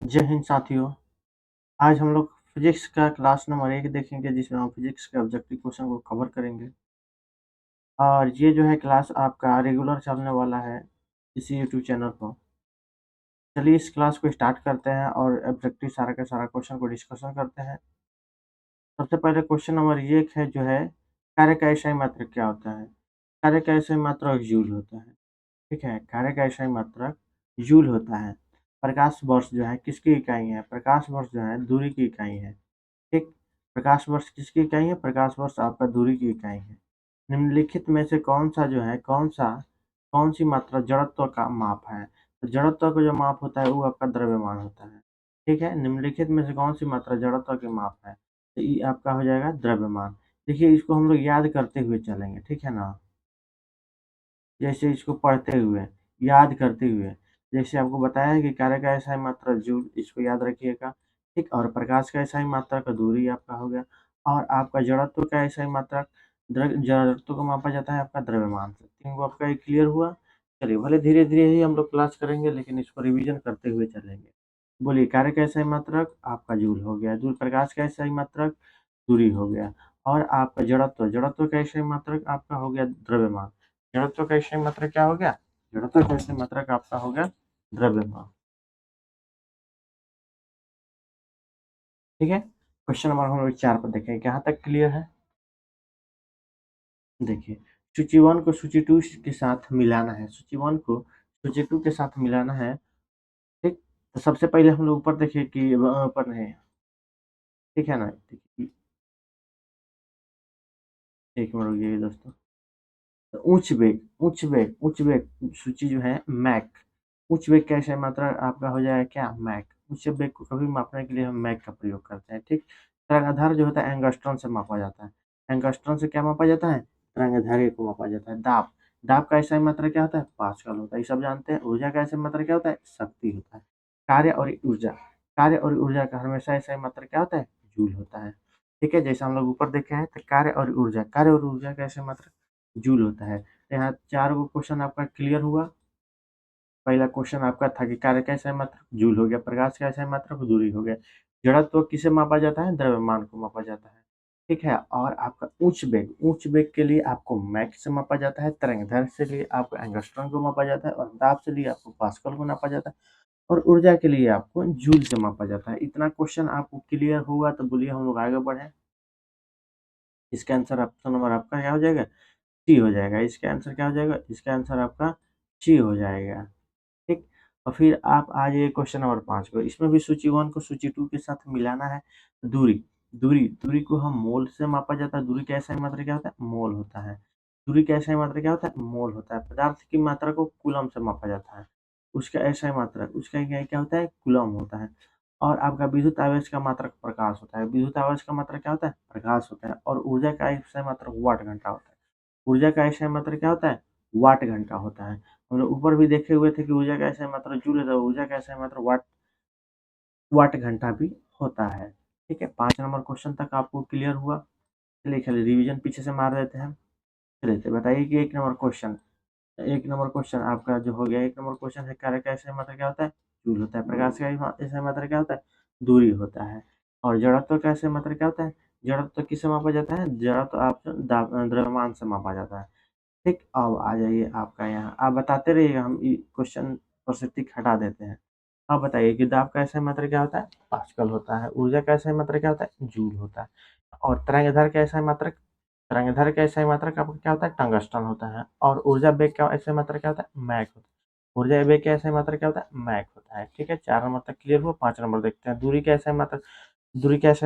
जय हिंद साथियों। आज हम लोग फिजिक्स का क्लास नंबर 1 देखेंगे, जिसमें हम फिजिक्स के ऑब्जेक्टिव क्वेश्चन को कवर करेंगे। और ये जो है क्लास आपका रेगुलर चलने वाला है इसी यूट्यूब चैनल पर। चलिए इस क्लास को स्टार्ट करते हैं और ऑब्जेक्टिव सारा का सारा क्वेश्चन को डिस्कशन करते हैं। सबसे पहले क्वेश्चन नंबर ये है जो है, कार्य का एसआई मात्रक क्या होता है? कार्य का एसआई मात्रक जूल होता है। ठीक है, कार्य का एसआई मात्रक जूल होता है। प्रकाश वर्ष जो है किसकी इकाई है? प्रकाश वर्ष जो है दूरी की इकाई है। ठीक, प्रकाश वर्ष किसकी इकाई है? प्रकाश वर्ष आपका दूरी की इकाई है। निम्नलिखित में से कौन-सा जो है कौन-सी मात्रा जड़त्व का माप है? तो जड़त्व का जो माप होता है वो आपका द्रव्यमान होता है। ठीक है, निम्नलिखित में से कौन-सी मात्रा जड़त्व के माप है? तो ये आपका हो जाएगा द्रव्यमान। देखिए इसको हम लोग याद करते हुए चलेंगे, ठीक है ना? जैसे इसको पढ़ते हुए, याद करते हुए, जैसे आपको बताया है कि कार्य का एसआई मात्रक जूल, इसको याद रखिएगा, ठीक? और प्रकाश का एसआई मात्रक दूरी आपका हो गया, और आपका जड़त्व का एसआई मात्रक जड़त्व को मापा जाता है आपका द्रव्यमान से। तीनों आपका ये क्लियर हुआ? चलिए, भले धीरे-धीरे ही हम लोग क्लास करेंगे, लेकिन इसको रिवीजन करते हुए चलेंगे। बोलिए, कार्य का एसआई मात्रक आपका जूल हो गया, दूर प्रकाश का एसआई मात्रक दूरी हो गया, और आपका जड़त्व का एसआई मात्रक आपका हो गया द्रव्यमान। जड़त्व का एसआई मात्रक क्या हो गया? जड़त्व का एसआई मात्रक आपका हो गया द्रव्यमान। ठीक है, क्वेश्चन नंबर हम लोग 4 पर देखें, यहाँ तक क्लियर है? देखिए, सूची 1 को सूची 2 के साथ मिलाना है, सूची 1 को सूची 2 के साथ मिलाना है। ठीक, तो सबसे पहले हम लोग ऊपर देखिए कि ऊपर नहीं, ठीक है ना? देखिए, एक मिनट रुकिए दोस्तों। तो उच्च वेग सूची जो है मैक, उच्च वेग का एसआई मात्रा आपका हो जाएगा क्या? मैक। उच्च वेग को कभी मापने के लिए हम मैक का प्रयोग करते हैं। ठीक, तरंगाधार जो होता है एंगस्ट्रॉन से मापा जाता है। एंगस्ट्रॉन से क्या मापा जाता है? तरंगधार्य को मापा जाता है। दाब, दाब का एसआई मात्रा क्या होता है? पास्कल होता है, ये सब जानते हैं। ऊर्जा का एसआई मात्रा क्या होता है? शक्ति होता है। कार्य और ऊर्जा, कार्य और ऊर्जा का हमेशा एसआई मात्रा क्या होता है? जूल होता है। ठीक है, जैसे हम लोग ऊपर देखे हैं, तो कार्य और ऊर्जा का एसआई मात्रा जूल होता है। यहाँ 4 गो क्वेश्चन आपका क्लियर हुआ। पहला क्वेश्चन आपका था कि कार्य का एसआई मात्रक जूल हो गया, प्रकाश का एसआई मात्रक दूरी हो गया। जड़त्व किसे मापा जाता है? द्रव्यमान को मापा जाता है। ठीक है, और आपका उच्च वेग के लिए आपको मैक से मापा जाता है, तरंगदैर्घ्य से लिए आपको एंगस्ट्रॉम को मापा जाता है, और दाब से लिए आपको पास्कल को नापा जाता है, और ऊर्जा के लिए आपको जूल से मापा जाता है। इतना क्वेश्चन आपको क्लियर हुआ तो बोलिए हम लोग आगे बढ़े। इसका आंसर ऑप्शन नंबर आपका क्या हो जाएगा? सी हो जाएगा। इसका आंसर क्या हो जाएगा? इसका आंसर आपका सी हो जाएगा। ठीक, और फिर आप आ जाइए क्वेश्चन नंबर 5 को। इसमें भी सूची 1 को सूची 2 के साथ मिलाना है। दूरी, दूरी को हम मोल से मापा जाता है। दूरी का एसआई मात्रा क्या होता है? मोल होता है। दूरी का एसआई मात्रा क्या होता है? मोल होता है। पदार्थ की मात्रा को कूलम से मापा जाता है। उसका एसआई मात्रक, उसका क्या होता है? कूलम होता है। और आपका विद्युत आवेश का मात्रक प्रकाश होता है। विद्युत आवेश का मात्रक क्या होता है? प्रकाश होता है। और ऊर्जा का एसआई मात्रक वाट घंटा होता है। ऊर्जा का एसआई मात्रक क्या होता है? वाट घंटा होता है। हम लोग ऊपर भी देखे हुए थे कि ऊर्जा का एसआई मात्रक जूल है, तो ऊर्जा का एसआई मात्रक वाट घंटा भी होता है। ठीक है, 5 नंबर क्वेश्चन तक आपको क्लियर हुआ? चलिए चलिए रिवीजन पीछे से मार देते हैं। चलिए तो बताइए कि 1 नंबर क्वेश्चन आपका जो हो गया, 1 नंबर क्वेश्चन है, कार्य का एसआई मात्रक क्या होता है? जूल होता है। प्रकाश का एसआई मात्रक क्या होता है? दूरी होता है। और जड़त्व का एसआई मात्रक क्या होता है? जड़त्व किससे मापा जाता है? जड़त्व आप द्रव्यमान से मापा जाता है। ठीक, अब आ जाइए आपका यहाँ, आप बताते रहिएगा, हम क्वेश्चन पर से टिक हटा देते हैं। आप बताइए कि दाब का एसआई मात्रक क्या होता है? पास्कल होता है। ऊर्जा का एसआई मात्रक क्या होता है? जूल होता है। और तरंगदैर्घ्य का एसआई मात्रक आपका क्या होता है? टंगस्टन होता है। और ऊर्जा वेग का एसआई मात्रक क्या होता है? मैक होता है। ऊर्जा वेग का एसआई मात्रक क्या होता है? मैक होता है। ठीक है, 4 नंबर तक क्लियर हुआ। 5 नंबर देखते हैं। दूरी का एसआई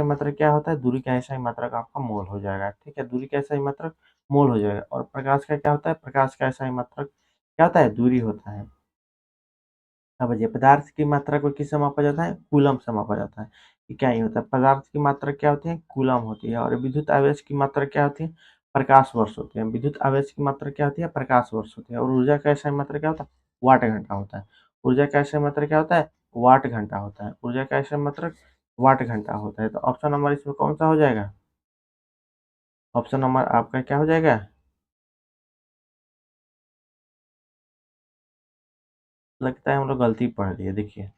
मात्रक क्या होता है? दूरी का एसआई मात्रक आपका मोल हो जाएगा। ठीक है, दूरी का एसआई मात्रक मोल हो जाएगा। और प्रकाश का क्या होता है? प्रकाश का एसआई मात्रक क्या होता है? दूरी होता है। अब बताइए, पदार्थ की मात्रा को किससे मापा जाता है? कूलम से मापा जाता है। ये क्या ही होता है? पदार्थ की मात्रा क्या होती है? कूलम होती है। और विद्युत आवेश की मात्रा क्या होती है? प्रकाश वर्ष होती है। विद्युत आवेश की मात्रा क्या होती है? प्रकाश वर्ष होती है। और ऊर्जा का एसआई मात्रा क्या होता है? वाट घंटा होता है। ऊर्जा का एसआई मात्रा क्या होता है? वाट घंटा होता है। ऊर्जा का एसआई मात्रक वाट घंटा होता है। तो ऑप्शन नंबर इसमें कौन सा हो जाएगा? ऑप्शन नंबर आपका क्या हो जाएगा? लगता है हम लोग गलती पढ़ लिए। देखिए,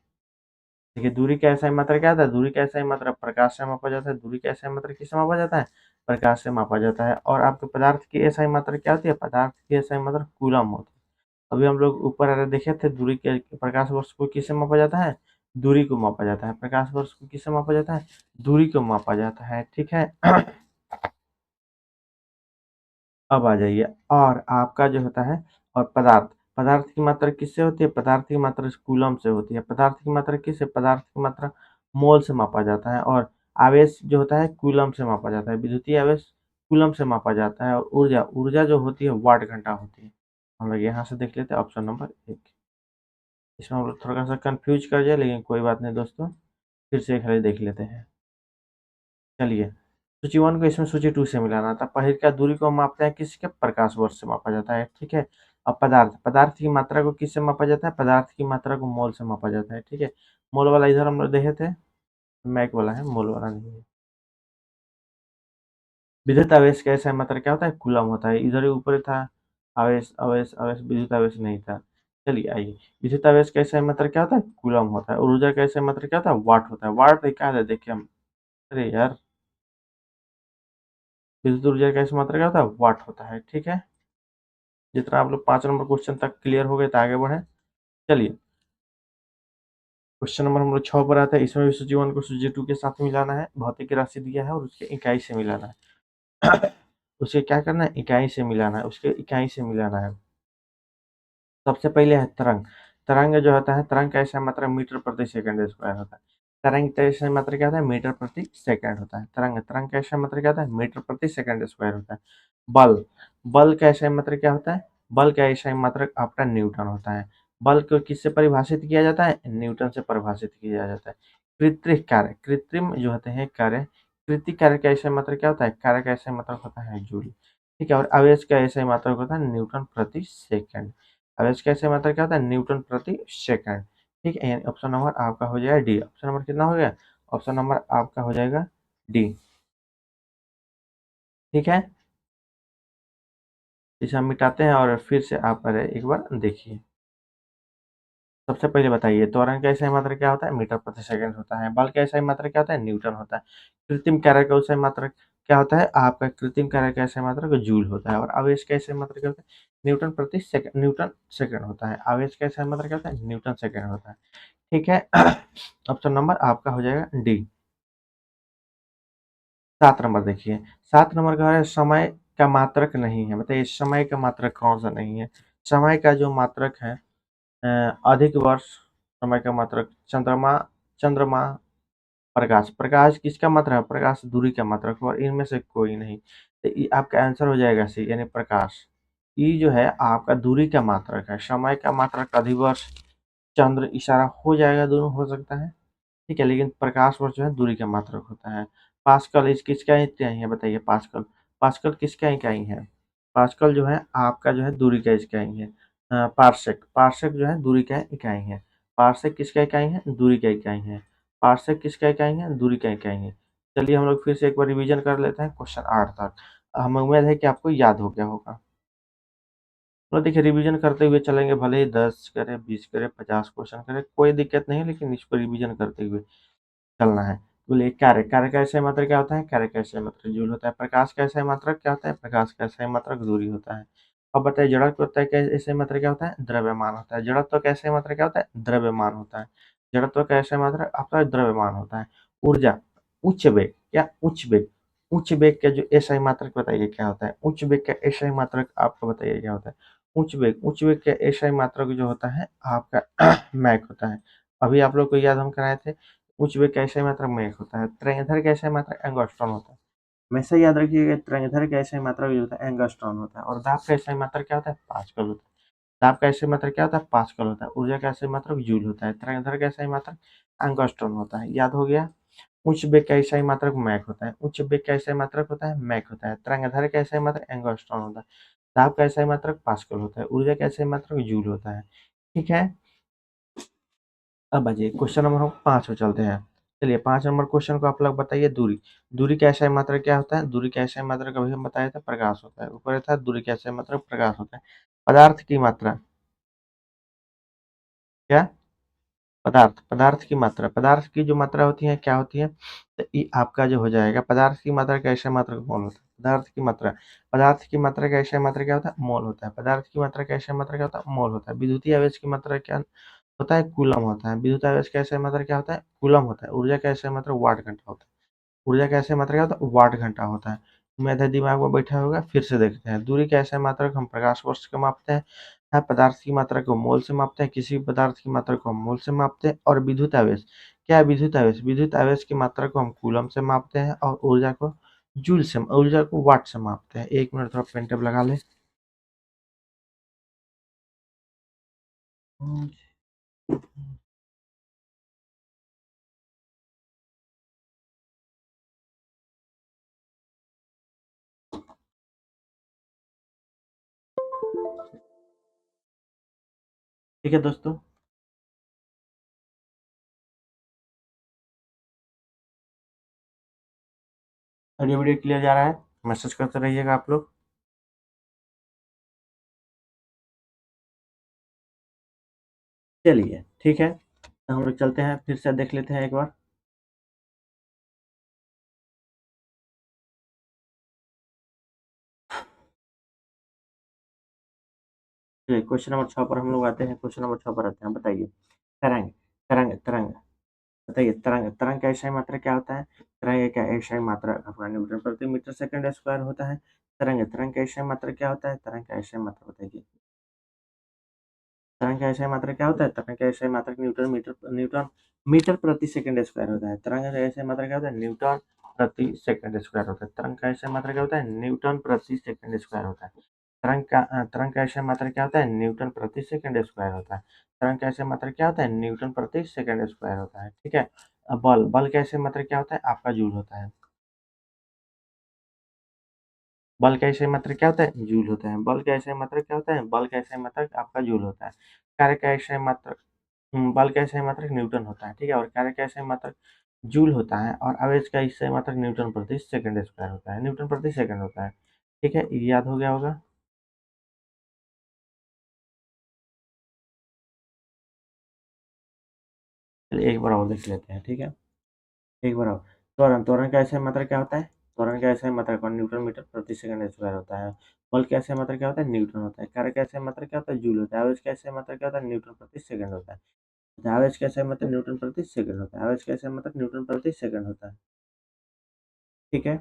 देखिए दूरी का एसआई मात्रक क्या होता है, दूरी का एसआई मात्रक प्रकाश से मापा जाता है, दूरी का एसआई मात्रक किससे मापा जाता है, प्रकाश से मापा जाता है। और आपके पदार्थ की एसआई मात्रक क्या होती है, पदार्थ की एसआई मात्रक कूलम होती है। अभी हम लोग ऊपर अरे देखे थे दूरी के प्रकाश वर्ष को किससे मापा जाता है, दूरी को मापा जाता है, प्रकाश वर्ष को किससे मापा जाता है, दूरी को मापा जाता है, ठीक है। अब आ जाइए, और आपका जो होता है, और पदार्थ, पदार्थ की मात्रा किससे होती है, पदार्थ की मात्रा कूलम से होती है। पदार्थ की मात्रा किससे, पदार्थ की मात्रा मोल से मापा जाता है। और आवेश जो होता है कूलम से मापा जाता है, विद्युतीय आवेश कूलम से मापा जाता है। और ऊर्जा, ऊर्जा जो होती है वाट घंटा होती है। हम लोग यहाँ से देख लेते हैं ऑप्शन नंबर 1। इसमें हम लोग थोड़ा सा कंफ्यूज कर जाए, लेकिन कोई बात नहीं दोस्तों, फिर से खाली देख लेते हैं। चलिए, सूची 1 को इसमें सूची 2 से मिलाना था। पहिर का दूरी को मापते हैं किसके, प्रकाश वर्ष से मापा जाता है, ठीक है। अब पदार्थ, पदार्थ की मात्रा को किससे मापा जाता है, पदार्थ की मात्रा को मोल से मापा जाता है, ठीक है। मोल वाला इधर हम लोग देखे थे, मैक वाला है, मोल वाला नहीं है। विद्युत आवेश का ऐसा मात्रा क्या होता है, कूलम होता है। इधर ही ऊपर था आवेश, आवेश, आवेश, विद्युत आवेश नहीं था। चलिए आइए, विद्युत आवेश का ऐसा मात्रा क्या होता है, कूलम होता है। और ऊर्जा का ऐसा मात्रा क्या होता है, वाट होता है। वाट क्या है, देखिए हम, अरे यार, विद्युत ऊर्जा का ऐसा मात्रा क्या होता है, वाट होता है, ठीक है। जितना आप लोग 5 नंबर क्वेश्चन तक क्लियर हो गए तो आगे बढ़े। चलिए, क्वेश्चन नंबर हम लोग 6 पर आता है। इसमें भी सूची 1 को सूची 2 के साथ मिलाना है। भौतिक राशि दिया है और उसके इकाई से मिलाना है। उसे क्या करना है, इकाई से मिलाना है, उसके इकाई से मिलाना है। सबसे पहले है तरंग। तरंग जो होता है, तरंग का ऐसा मात्रा मीटर प्रति सेकंड स्क्वायर होता है। तरंग का ऐसा मात्रा क्या होता है, मीटर प्रति सेकंड होता है। तरंग, तरंग का ऐसा मात्रा क्या होता है, मीटर प्रति सेकंड स्क्वायर होता है। बल, बल का ऐसा मात्रा क्या होता है, बल का ऐसा मात्रक आपका न्यूटन होता है। बल को किससे परिभाषित किया जाता है, न्यूटन से परिभाषित किया जाता है। कृत्रिम कार्य, कृत्रिम जो होते हैं कार्य, कृत्रिम कार्य का ऐसा मात्रक क्या होता है, कार्य का ऐसा मात्रक होता है जूल, ठीक है। और आवेश का ऐसा मात्रक होता है न्यूटन प्रति सेकंड। आवेश का ऐसा मात्रक क्या होता है, न्यूटन प्रति सेकंड, ठीक है। यानी ऑप्शन नंबर आपका हो जाएगा डी। ऑप्शन नंबर कितना हो गया, ऑप्शन नंबर आपका हो जाएगा डी, ठीक है। इसे हम मिटाते हैं और फिर से आप अरे एक बार देखिए। सबसे पहले बताइए, त्वरण का एसआई मात्रक क्या होता है, मीटर प्रति सेकंड होता है। बल का एसआई मात्रक क्या होता है, न्यूटन होता है। कृत्रिम कार्य का एसआई मात्रक क्या होता है, आपका कृत्रिम कार्य का एसआई मात्रक जूल होता है। और आवेश का एसआई मात्रक क्या होता है, न्यूटन प्रति सेकंड, न्यूटन सेकंड होता है। आवेश का एसआई मात्रक क्या होता है, न्यूटन सेकंड होता है, ठीक है। ऑप्शन नंबर आपका हो जाएगा डी। 7 नंबर देखिए, 7 नंबर का है समय का मात्रक नहीं है। बताइए समय का मात्रक कौन सा नहीं है। समय का जो मात्रक है, अधिक वर्ष, समय का मात्रक चंद्रमा, चंद्रमा, प्रकाश, प्रकाश किसका मात्रक है, प्रकाश दूरी का मात्रक, और इनमें से कोई नहीं। तो ये आपका आंसर हो जाएगा सी, यानी प्रकाश। ये जो है आपका दूरी का मात्रक है। समय का मात्रक अधिवर्ष, चंद्र, इशारा हो जाएगा, दोनों हो सकता है, ठीक है। लेकिन प्रकाश वर्ष जो है दूरी का मात्रक होता है। पास्कल इस किसका इकाई है, बताइए पास्कल, पास्कल किसका इकाई है, पास्कल जो है आपका जो है दूरी का इकाई है। पार्सेक, पार्सेक जो है दूरी का इकाई है। पार्सेक किसका इकाई है, दूरी का इकाई है। पार्सेक किसका इकाई है, दूरी का इकाई है। चलिए हम लोग फिर से एक बार रिवीजन कर लेते हैं क्वेश्चन 8 तक। हमें उम्मीद है कि आपको याद हो गया होगा। तो देखिए रिवीजन करते हुए चलेंगे, भले ही 10 करे, 20 करे, 50 क्वेश्चन करे, कोई दिक्कत नहीं, लेकिन इसको रिवीजन करते हुए चलना है। बोलिए कार्य, कार्य का ऐसा मात्रक क्या होता है, कार्य का ऐसा मात्रक जूल होता है। प्रकाश का ऐसा मात्रक क्या होता है, प्रकाश का ऐसा मात्रक दूरी होता है। अब बताइए जड़त्व का ऐसा मात्रक क्या होता है, द्रव्यमान होता है। जड़त्व का ऐसा मात्रक क्या होता है, द्रव्यमान होता है। जड़त्व का ऐसा मात्रक आपका द्रव्यमान होता है। ऊर्जा, उच्च वेग, क्या उच्च वेग, उच्च वेग का जो एसआई मात्रक बताइए क्या होता है, उच्च वेग का एसआई मात्रक आपको बताइए क्या होता है। उच्च वेग, उच्च वेग का एसआई मात्रक जो होता है आपका मैक होता है। अभी आप लोग को याद हम कराए थे, उच्च वेग का एसआई मात्रक मैक होता है। तरंगदैर्घ्य का एसआई मात्रक एंगस्ट्रॉम होता है। हमेशा याद रखिएगा, तरंगदैर्घ्य का एसआई मात्रक जो होता है एंगस्ट्रॉम होता है। और दाब का एसआई मात्रक क्या होता है, पास्कल होता है। दाब का एसआई मात्रक क्या होता है, पास्कल होता है। ऊर्जा का एसआई मात्रक जूल होता है। तरंगदैर्घ्य का एसआई मात्रक एंगस्ट्रॉम होता है, याद हो गया। उच्च वेग का एसआई मात्रक मैक होता है। उच्च वेग का एसआई मात्रक होता है मैक होता है। तरंगदैर्घ्य का एसआई मात्रक एंगस्ट्रॉम होता है। दाब का एसआई मात्रक पास्कल होता है। ऊर्जा का एसआई मात्रक जूल होता है, ठीक है। अब बाजिए क्वेश्चन नंबर हम 5 पे चलते हैं। चलिए 5 नंबर क्वेश्चन को आप लोग बताइए, दूरी, दूरी का एसआई मात्रक क्या होता है, दूरी का एसआई मात्रक अभी हम बताए थे प्रकाश होता है। ऊपर था दूरी का एसआई मात्रक प्रकाश होता है। पदार्थ की मात्रा क्या, पदार्थ की मात्रा, पदार्थ की जो मात्रा होती है क्या होती है, तो ये आपका जो हो जाएगा पदार्थ की मात्रा का ऐसा मात्रा मोल होता है। पदार्थ की मात्रा का ऐसा मात्रा क्या होता है, मोल होता है। पदार्थ की मात्रा का ऐसा मात्रा क्या होता है, मोल होता है। विद्युतीय आवेश की मात्रा क्या होता है, कूलम होता है। विद्युत आवेश का ऐसा मात्रा क्या होता है, कूलम होता है। ऊर्जा का ऐसा मात्रा वाट घंटा होता है। ऊर्जा का ऐसा मात्रा क्या होता है, वाट घंटा होता है। उम्मीद है दिमाग में बैठा होगा। फिर से देखते हैं, दूरी का ऐसा मात्रा को हम प्रकाश वर्ष से मापते हैं। पदार्थ की मात्रा को मोल से मापते हैं, किसी भी पदार्थ की मात्रा को हम मोल से मापते हैं। और विद्युत आवेश क्या है, विद्युत आवेश की मात्रा को हम कूलम से मापते हैं और ऊर्जा को वाट से मापते हैं। 1 मिनट थोड़ा पेन टेप लगा ले। ठीक है दोस्तों, ऑडियो वीडियो क्लियर जा रहा है, मैसेज करते रहिएगा आप लोग। चलिए ठीक है, तो हम लोग चलते हैं, फिर से देख लेते हैं एक बार। चलिए क्वेश्चन नंबर 6 पर हम लोग आते हैं। क्वेश्चन नंबर 6 पर आते हैं। बताइए, तरंग तरंग तरंग बताइए, तरंग तरंग का एसआई मात्रा क्या होता है। तरंग का एसआई मात्रा अपना न्यूटन प्रति मीटर सेकंड स्क्वायर होता है। तरंग तरंग का एसआई मात्रा क्या होता है, तरंग का एसआई मात्रा बताइए। तरंग का एसआई मात्रा क्या होता है, तरंग का एसआई मात्रा न्यूटन मीटर प्रति सेकंड स्क्वायर होता है। तरंग का एसआई मात्रा क्या होता है, न्यूटन प्रति सेकंड स्क्वायर होता है। तरंग का एसआई मात्रा क्या होता है, न्यूटन प्रति सेकंड स्क्वायर होता है। तरंग का एसआई मात्रा क्या होता है, न्यूटन प्रति सेकंड स्क्वायर होता है। तरंग का एसआई मात्रा क्या होता है, न्यूटन प्रति सेकंड स्क्वायर होता है। ठीक है। अब बल बल का एसआई मात्रा क्या होता है, आपका जूल होता है। बल का एसआई मात्रा क्या होता है, जूल होता है। बल का एसआई मात्रा क्या होता है, बल का एसआई मात्रा आपका जूल होता है। कार्य का एसआई मात्रा बल का एसआई मात्रक न्यूटन होता है। ठीक है। और कार्य का एसआई मात्रक जूल होता है। और आवेश का एसआई मात्रक न्यूटन प्रति सेकंड स्क्वायर होता है, न्यूटन प्रति सेकंड होता है। ठीक है, ये याद हो गया होगा। चलिए एक बार और देख लेते हैं। ठीक है, एक बार और। त्वरण त्वरण का एसआई मात्रक क्या होता है, त्वरण का एसआई मात्रक और न्यूटन मीटर प्रति सेकंड स्क्वायर होता है। बल का एसआई मात्रक क्या होता है, न्यूटन होता है। कार्य का एसआई मात्रक क्या होता है, जूल होता है। आवेश का एसआई मात्रक क्या होता है, न्यूटन प्रति सेकंड होता है। आवेश का एसआई मात्रक न्यूटन प्रति सेकंड होता है। आवेश का एसआई मात्रक न्यूटन प्रति सेकंड होता है। ठीक है।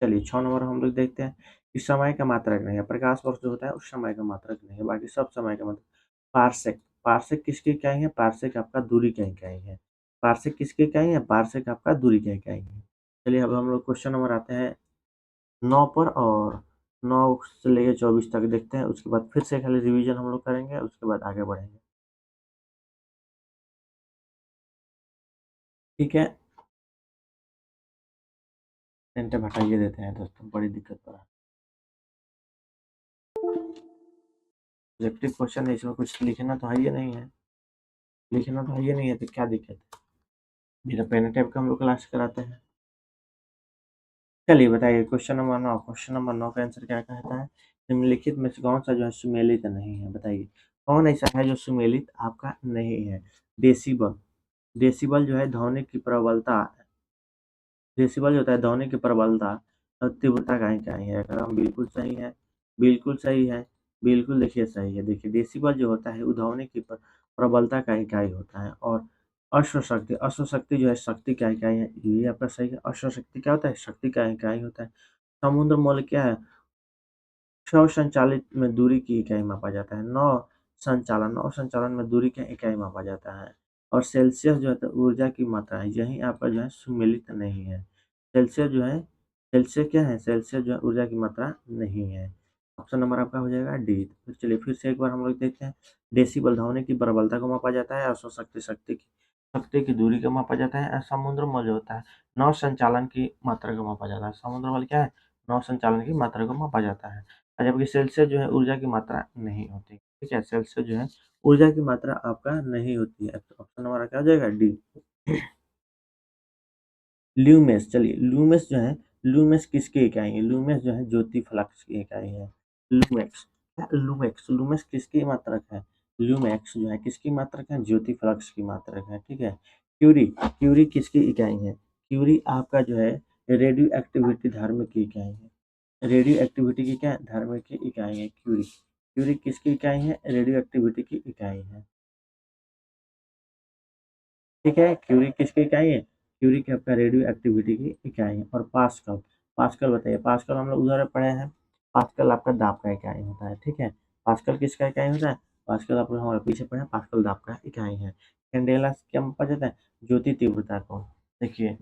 चलिए 6 नंबर हम लोग देखते हैं कि समय का मात्रक नहीं है। प्रकाश वर्ष जो होता है उस समय का मात्रक नहीं है, बाकी सब समय का मात्रक। पार्सेक पार्सेक किसकी इकाई है, पार्सेक आपका दूरी की इकाई है। पार्सेक किसकी इकाई है, पार्सेक आपका दूरी की इकाई है। चलिए अब हम लोग क्वेश्चन नंबर आते हैं 9 पर, और 9 से लेकर 24 तक देखते हैं। उसके बाद फिर से खाली रिवीजन हम लोग करेंगे, उसके बाद आगे बढ़ेंगे। ठीक है, घंटे हटाइए देते हैं दोस्तों, बड़ी दिक्कत हो रहा है। ऑब्जेक्टिव क्वेश्चन है, इसमें कुछ लिखना तो है ही नहीं है। लिखना तो है ही नहीं है, तो क्या दिक्कत है। बिना पेन टेप का हम लोग क्लास कराते हैं। चलिए बताइए, क्वेश्चन नंबर 9 का आंसर क्या कहता है। निम्नलिखित में से कौन सा जो है सुमेलित नहीं है, बताइए कौन ऐसा है जो सुमेलित आपका नहीं है। डेसिबल डेसिबल जो है ध्वनि की प्रबलता, डेसिबल जो होता है ध्वनि की प्रबलता और तीव्रता का इकाई है। अगर हम बिल्कुल सही है, बिल्कुल सही है, बिल्कुल देखिए सही है। देखिए डेसिबल जो होता है वो ध्वनि की प्रबलता का इकाई होता है। और अश्वशक्ति जो है शक्ति का इकाई है। ये आपका सही है। अश्वशक्ति क्या होता है, शक्ति का इकाई होता है। समुद्र मौल क्या है, सौ संचालित में दूरी की इकाई मापा जाता है। नौ संचालन में दूरी की इकाई मापा जाता है। और सेल्सियस जो है तो ऊर्जा की मात्रा है, यही आपका जो है सुमेलित नहीं है। सेल्सियस जो है, सेल्सियस क्या है, सेल्सियस जो है ऊर्जा की मात्रा नहीं है। ऑप्शन नंबर आपका हो जाएगा डी। तो चलिए फिर से एक बार हम लोग देखते हैं। डेसिबल ध्वनि की प्रबलता को मापा जाता है। अश्व शक्ति शक्ति की दूरी को मापा जाता है। और समुद्र मौल जो होता है नौ संचालन की मात्रा को मापा जाता है। समुद्र मौल क्या है, नौ संचालन की मात्रा को मापा जाता है। और जबकि सेल्सियस जो है ऊर्जा की मात्रा नहीं होती। ठीक है, सेल्सियस जो है ऊर्जा की मात्रा आपका नहीं होती है। तो ऑप्शन हमारा क्या हो जाएगा, डी। ल्यूमेस, चलिए ल्यूमेस जो है, ल्यूमेस किसकी इकाई है, ल्यूमेस जो है ज्योति फ्लक्स की इकाई है। लूमेक्स लूमेक्स लूमेस किसकी मात्रक है, ल्यूमेक्स जो है किसकी मात्रक है, ज्योति फ्लक्स की मात्रक है, ठीक है। क्यूरी, क्यूरी किसकी इकाई है, क्यूरी आपका जो है रेडियो एक्टिविटी धर्म की इकाई है, रेडियो एक्टिविटी की क्या धर्म की इकाई है क्यूरी, क्यूरी किसकी इकाई है, रेडियो एक्टिविटी की इकाई है, ठीक है। क्यूरी किसकी इकाई है, क्यूरी की आपका रेडियो एक्टिविटी की इकाई है। और पास्कल, पास्कल बताइए, पास्कल हम लोग उधर पढ़े हैं, पास्कल आपका दाब का इकाई होता है, ठीक है। पास्कल किसका इकाई होता है, पास्कल आप लोग हमारे पीछे पढ़े, पास्कल दाब का इकाई है। कैंडेला से क्या मापा जाता है, ज्योति तीव्रता को, देखिए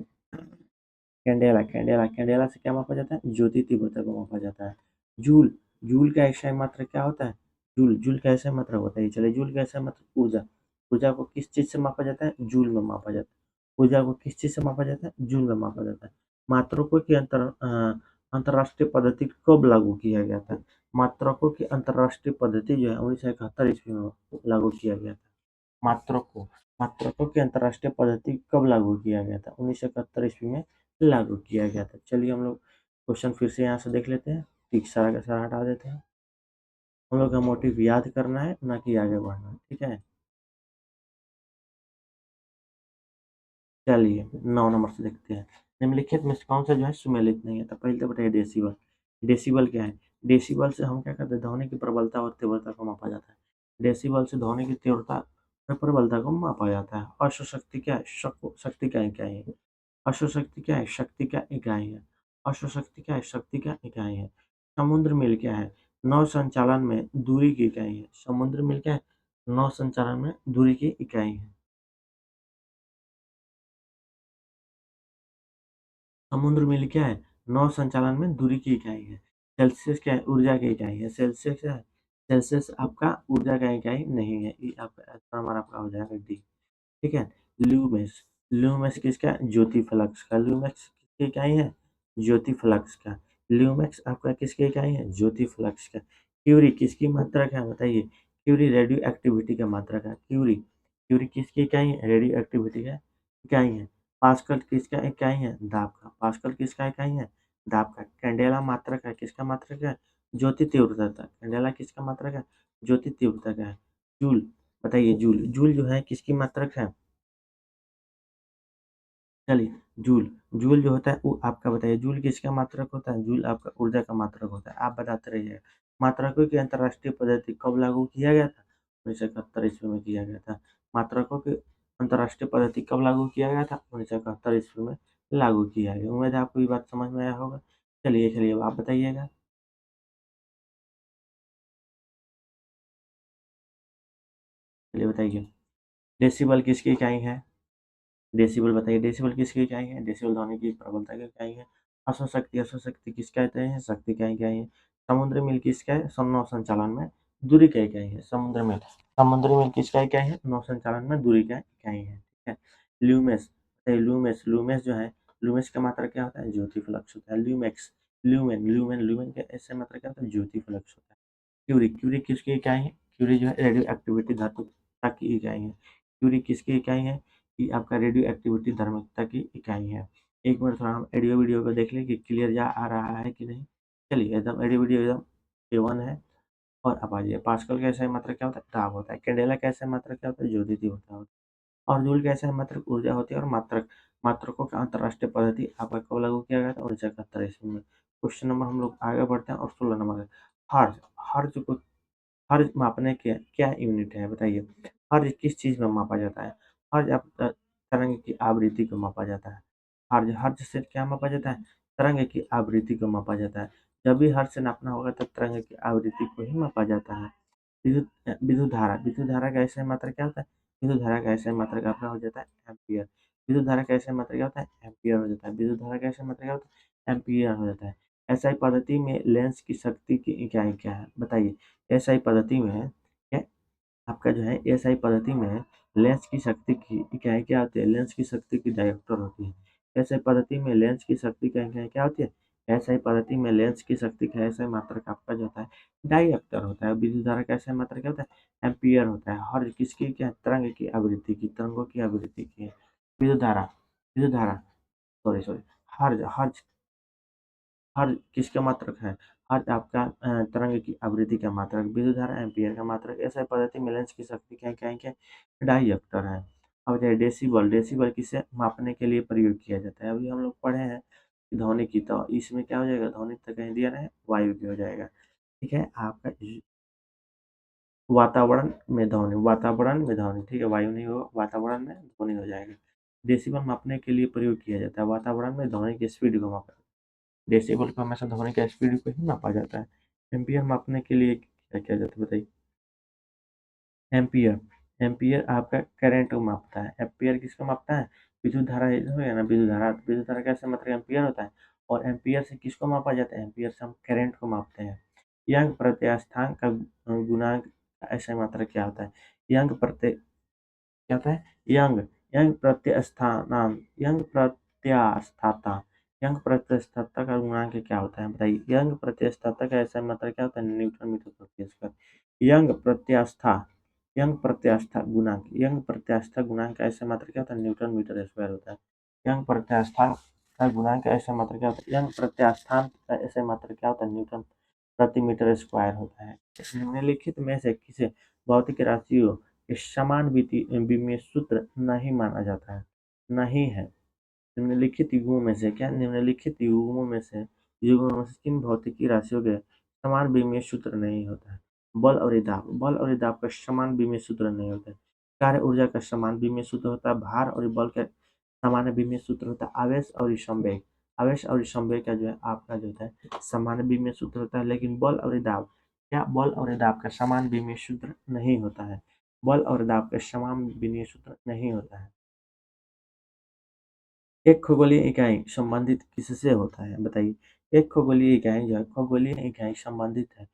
कैंडेला, कैंडेला, कैंडेला से क्या मापा जाता है, ज्योति तीव्रता को मापा जाता है। जूल, जूल का एसआई मात्रक क्या होता है, जूल, जूल का एसआई मात्रक होता है, चलिए जूल का एसआई मात्रक ऊर्जा, ऊर्जा को किस चीज से मापा जाता है, जूल में मापा जाता है, ऊर्जा को किस चीज से मापा जाता है, जूल में मापा जाता है। मात्रकों की अंतरराष्ट्रीय पद्धति कब लागू किया गया था, मात्रकों की अंतरराष्ट्रीय पद्धति जो है 1971 ईस्वी में लागू किया गया था। मात्रकों, मात्रकों की अंतरराष्ट्रीय पद्धति कब लागू किया गया था, 1971 ईस्वी में लागू किया गया था। चलिए हम लोग क्वेश्चन फिर से यहाँ से देख लेते हैं, ठीक सारा का सारा हटा देते हैं। हम लोग का मोटिव याद करना है, ना कि आगे बढ़ना है, ठीक है। चलिए 9 नंबर से देखते हैं, निम्नलिखित में से कौन सा जो है सुमेलित नहीं है, तो पहले तो बताइए डेसिबल, डेसिबल क्या है, डेसिबल से हम क्या करते हैं, ध्वनि की प्रबलता और तीव्रता को मापा जाता है, डेसिबल से ध्वनि की तीव्रता और प्रबलता को मापा जाता है। अश्व शक्ति क्या है, शक्ति का इकाई है, अश्व शक्ति क्या है, शक्ति का इकाई है, अश्व शक्ति क्या है, शक्ति का इकाई है। समुद्र मील क्या है, नौ संचालन में दूरी की इकाई है, समुद्र मील क्या है, नौ संचालन में दूरी की इकाई है। समुद्र मील क्या है, नौ संचालन में दूरी की इकाई है। सेल्सियस क्या है, ऊर्जा की इकाई है, सेल्सियस क्या है, सेल्सियस आपका ऊर्जा का इकाई नहीं है, ये आपका आंसर हमारा आपका हो जाएगा डी, ठीक है। ल्यूमेस, ल्यूमेस किसका, ज्योति फ्लक्स का, ल्यूमेक्स किसकी इकाई है, ज्योति फ्लक्स का, ल्यूमेक्स आपका किसकी इकाई है, ज्योति फ्लक्स का। क्यूरी किसकी मात्रक है बताइए, क्यूरी रेडियो एक्टिविटी का मात्रक है, क्यूरी, क्यूरी किसकी इकाई है, रेडियो एक्टिविटी का इकाई है। पास्कल किसका इकाई है, दाब का, पास्कल किसका इकाई है, दाब का। कैंडेला मात्रक है, किसका मात्रक है, ज्योति तीव्रता का, कैंडेला किसका मात्रक है, ज्योति तीव्रता का है। जूल बताइए, जूल, जूल जो है किसकी मात्रक है, चलिए जूल, जूल जो होता है वो आपका बताइए, जूल किसका मात्रक होता है, जूल आपका ऊर्जा का मात्रक होता है, आप बताते रहिए। मात्रकों की अंतर्राष्ट्रीय पद्धति कब लागू किया गया था, 1971 ईस्वी में किया गया था। मात्रकों की अंतर्राष्ट्रीय पद्धति कब लागू किया गया था, 1971 ईस्वी में लागू किया गया। उम्मीद है आपको ये बात समझ में आया होगा। चलिए चलिए अब आप बताइएगा, चलिए बताइए, डेसिबल किसकी इकाई है, डेसिबल बताइए, डेसिबल किसकी इकाई है, डेसिबल ध्वनि की प्रबलता की इकाई है। अश्वशक्ति, अश्वशक्ति किसका कहते हैं, शक्ति का इकाई है। समुद्र मील किसका है, नौ संचालन में दूरी का इकाई है, समुद्र मील, समुद्र मील किसका इकाई है, नौ संचालन में दूरी का इकाई है, ठीक है। ल्यूमेस, लूमेस, लूमेस जो है, लूमेस का मात्रा क्या होता है, ज्योति फ्लक्स होता है। ल्यूमेक्स, ल्यूमेन, ल्यूमेन, ल्यूमेन का ऐसे मात्रा क्या होता है, ज्योति फ्लक्स होता है। क्यूरी, क्यूरी किसकी इकाई है, क्यूरी जो है रेडियो एक्टिविटी धात्विकता की इकाई है, क्यूरी किसकी इकाई है, कि आपका रेडियो एक्टिविटी धार्मिकता की इकाई है। एक बार थोड़ा हम ऑडियो वीडियो को देख लें कि क्लियर जा आ रहा है कि नहीं। चलिए एकदम ऑडियो वीडियो एकदम A1 है। और अब आ जाइए, पास्कल का ऐसा मात्रक क्या होता है, ताप होता है। कैंडेला का ऐसा मात्रक क्या होता है, ज्योति होता है। और जूल का ऐसा मात्रक ऊर्जा होती है। और मात्रक, मात्रकों का अंतरराष्ट्रीय पद्धति आपका कब लागू किया गया था, 1971 ईस्वी में। क्वेश्चन नंबर हम लोग आगे बढ़ते हैं और 16 नंबर है, हर्ज, हर्ज को, हर्ज मापने के क्या यूनिट है बताइए, हर्ज किस चीज में मापा जाता है, हर्ज आप तरंग की आवृत्ति को मापा जाता है, हर्ज, हर्ज से क्या मापा जाता है, तरंग की आवृत्ति को मापा जाता है। जब भी हर्ज से नापना होगा तब तरंग की आवृत्ति को ही मापा जाता है। विद्युत, विद्युत धारा, विद्युत धारा का ऐसा मात्रा क्या होता है, विद्युत धारा का ऐसा मात्रा आपका हो जाता है एम्पियर, विद्युत धारा का ऐसा मात्रा क्या होता है, एम्पियर हो जाता है, विद्युत धारा का ऐसा मात्रा क्या होता है, एम्पियर हो जाता है। एसआई पद्धति में लेंस की शक्ति की इकाई क्या है बताइए, एसआई पद्धति में क्या आपका जो है, एसआई पद्धति में लेंस की शक्ति की इकाई क्या होती है, लेंस की शक्ति की डायोप्टर होती है। एसआई पद्धति में लेंस की शक्ति की इकाई क्या होती है, एसआई पद्धति में लेंस की शक्ति का एसआई मात्रक आपका जो होता है डायोप्टर होता है। विद्युत धारा का एसआई मात्रक क्या होता है, एम्पियर होता है। हर किसकी क्या है, तरंग की आवृत्ति की, तरंगों की आवृत्ति की है। विद्युत धारा, विद्युत धारा, सॉरी सॉरी, हर्ज, हर्ज, हर्ज किसका मात्रक है, अर्थ आपका तरंग की आवृत्ति का मात्रक, विद्युत धारा एम्पीयर का मात्रक। ऐसा पद्धति में लेंस की शक्ति क्या क्या क्या डाइऑप्टर है। अब देखिए डेसिबल, डेसिबल किसे मापने के लिए प्रयोग किया जाता है। अभी हम लोग पढ़े हैं कि ध्वनि की, तो इसमें क्या हो जाएगा, ध्वनि तो कहीं दिया नहीं है, वायु की हो जाएगा। ठीक है, आपका वातावरण में ध्वनि, वातावरण में ध्वनि, ठीक है, वायु नहीं होगा, वातावरण में ध्वनि हो जाएगा। डेसिबल मापने के लिए प्रयोग किया जाता है, वातावरण में ध्वनि की स्पीड को मापा। डेसिबल को हमेशा ध्वनि का स्पीड को ही मापा जाता है। एम्पियर मापने के लिए क्या किया जाता है बताइए। एम्पियर, एम्पियर आपका करंट को मापता है। एम्पियर किसको मापता है, विद्युत धारा हो गया ना, विद्युत धारा, विद्युत धारा कैसे मतलब एम्पियर होता है। और एम्पियर से किसको मापा जाता है, एम्पियर से हम करंट को मापते हैं। यंग प्रत्यास्थान का गुणांक ऐसा मात्रा क्या होता है, यंग प्रत्यय क्या होता है, यंग, यंग प्रत्यस्थानांक, यंग प्रत्यास्थता, यंग प्रत्यस्थता का गुणांक क्या होता है बताइए। यंग प्रत्यस्थता का ऐसा मतलब क्या होता है, न्यूटन मीटर प्रति स्क्वायर। यंग प्रत्यास्था, यंग प्रत्यास्था गुणांक, यंग प्रत्यास्था गुणांक का ऐसा मात्रा क्या होता है, न्यूटन मीटर स्क्वायर होता है। यंग प्रत्यास्थान का गुणांक का ऐसा मात्रा क्या होता है, यंग प्रत्यास्थान का ऐसा मात्रा क्या होता है, न्यूटन प्रति मीटर स्क्वायर होता है। निम्नलिखित में से किसे भौतिक राशियों के समान विमीय सूत्र नहीं माना जाता है, नहीं है। निम्नलिखित युग्मों में से क्या, निम्नलिखित युग्मों में से किन भौतिकी राशियों के समान विमीय सूत्र नहीं होता है। बल और दाब, बल और दाब का समान विमीय सूत्र नहीं होता है। कार्य ऊर्जा का समान विमीय सूत्र होता है। भार और बल का सामान्य विमीय सूत्र होता है। आवेश और संवेग, आवेश और संवेग का जो है आपका जो होता है सामान्य विमीय सूत्र होता है। लेकिन बल और दाब, क्या बल और दाब का समान विमीय सूत्र नहीं होता है। बल और दाब का समान विमीय सूत्र नहीं होता है। एक खगोलीय इकाई संबंधित किससे होता है बताइए। एक खगोलीय इकाई जो है, खगोलीय इकाई संबंधित है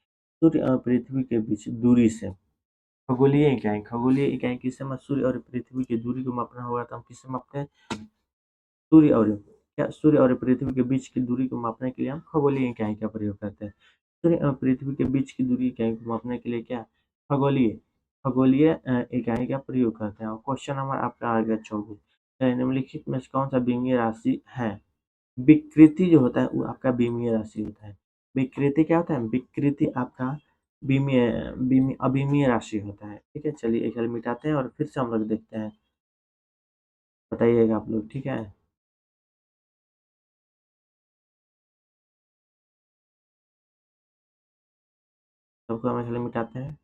सूर्य और पृथ्वी के बीच दूरी से। खगोलीय इकाई, खगोलीय इकाई किससे सूर्य और पृथ्वी की दूरी को मापना होगा तो हम किससे मापते हैं, सूर्य और, क्या सूर्य और पृथ्वी के बीच की दूरी को मापने के लिए हम खगोलीय इकाई का प्रयोग करते हैं। सूर्य और पृथ्वी के बीच की दूरी इकाई को मापने के लिए क्या, खगोलीय, खगोलीय इकाई का प्रयोग करते हैं। और क्वेश्चन नंबर आपका आ गया 24, निम्नलिखित में से कौन सा विमीय राशि है। विकृति जो होता है वो आपका विमीय राशि होता है। विकृति क्या होता है, विकृति आपका विमीय, अविमीय राशि होता है। ठीक है, चलिए एक बार मिटाते हैं और फिर से हम लोग देखते हैं, बताइएगा आप लोग, ठीक है। सबको हम इसलिए मिटाते हैं।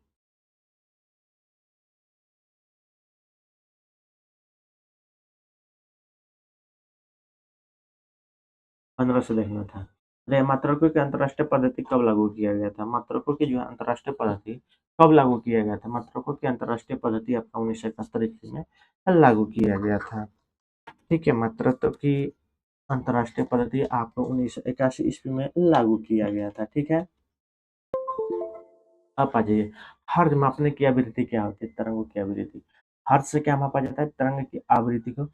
15 से देखना था। अरे मात्रकों की अंतर्राष्ट्रीय पद्धति कब लागू किया गया था, मात्रकों की जो है अंतर्राष्ट्रीय पद्धति कब लागू किया गया था। मात्रकों की अंतर्राष्ट्रीय पद्धति आपका 1971 ईस्वी में लागू किया गया था। ठीक है, मात्रकों की अंतर्राष्ट्रीय पद्धति आपको 1981 ईस्वी में लागू किया गया था। ठीक है, अब आ जाइए, हर्ज मापने की आवृत्ति क्या होती है, तरंगों की आवृत्ति। हर्ज से क्या मापा जाता है, तरंग की आवृत्ति को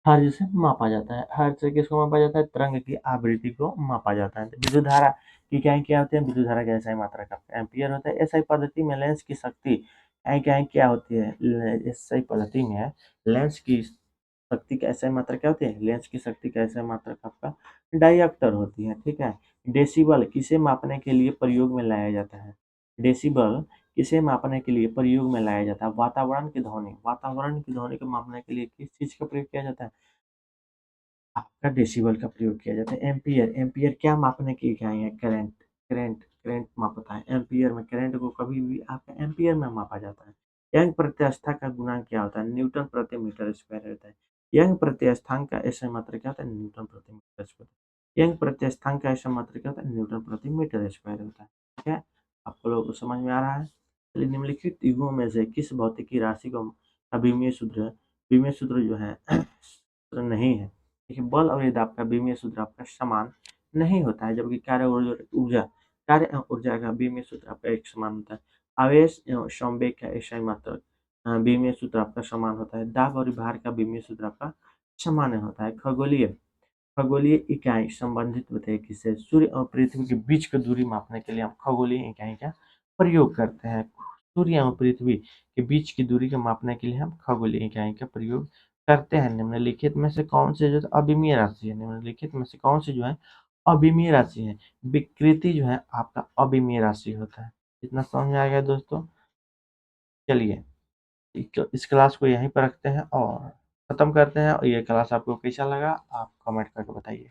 हर्ज से मापा जाता है। हर्ज से किसको मापा जाता है, तरंग की आवृत्ति को मापा जाता है। विद्युत धारा की क्या होती है, विद्युत धारा की एसआई मात्रा का एम्पियर होता है। एसआई पद्धति में लेंस की शक्ति क्या होती है, एसआई पद्धति में लेंस की शक्ति का एसआई मात्रा क्या होती है, लेंस की शक्ति का एसआई मात्रा आपका डाइऑप्टर होती है। ठीक है, डेसिबल किसे मापने के लिए प्रयोग में लाया जाता है, डेसिबल किसे मापने के लिए प्रयोग में लाया जाता है, वातावरण की ध्वनि, वातावरण की ध्वनि को मापने के लिए किस चीज का प्रयोग किया जाता है, आपका डेसिबल का प्रयोग किया जाता है। एम्पियर, एम्पियर क्या मापने की इकाई है, करंट, करंट मापता है। एम्पियर में करंट को कभी भी आपका एम्पियर में मापा जाता है। यंग प्रत्यास्था का गुणांक क्या होता है, न्यूटन प्रति मीटर स्क्वायर होता है। यंग प्रत्यास्थांक का ऐसा मात्रा क्या होता है, न्यूटन प्रति मीटर स्क्वायर। यंग प्रत्यास्थांक का ऐसा मात्रा क्या होता है, न्यूटन प्रति मीटर स्क्वायर होता है। ठीक है, आपको लोग को समझ में आ रहा है। चलिए, निम्नलिखित युगों में से किस भौतिकी राशि को अभिमीय सूत्र, विमीय सूत्र जो है सूत्र नहीं है। देखिए, बल और दाब का विमीय सूत्र आपका समान नहीं होता है, जबकि कार्य ऊर्जा, कार्य एवं ऊर्जा का विमीय सूत्र आपका एक समान होता है। आवेश एवं संवेग का ऐसा ही मात्र विमीय सूत्र आपका समान होता है। दाब और भार का विमीय सूत्र आपका समान होता है। खगोलीय, खगोलीय इकाई संबंधित बताइए किससे, सूर्य और पृथ्वी के बीच की दूरी मापने के लिए हम खगोलीय इकाई का प्रयोग करते हैं। सूर्य और पृथ्वी के बीच की दूरी को मापने के लिए हम खगोलीय इकाई का प्रयोग करते हैं। निम्नलिखित में से कौन से जो अविमीय राशि है, निम्नलिखित में से कौन सी जो है अविमीय राशि है। विकृति जो है आपका अविमीय राशि होता है। इतना समझ में आ गया दोस्तों? चलिए इस क्लास को यहीं पर रखते हैं और ख़त्म करते हैं, और ये क्लास आपको कैसा लगा आप कमेंट करके बताइए।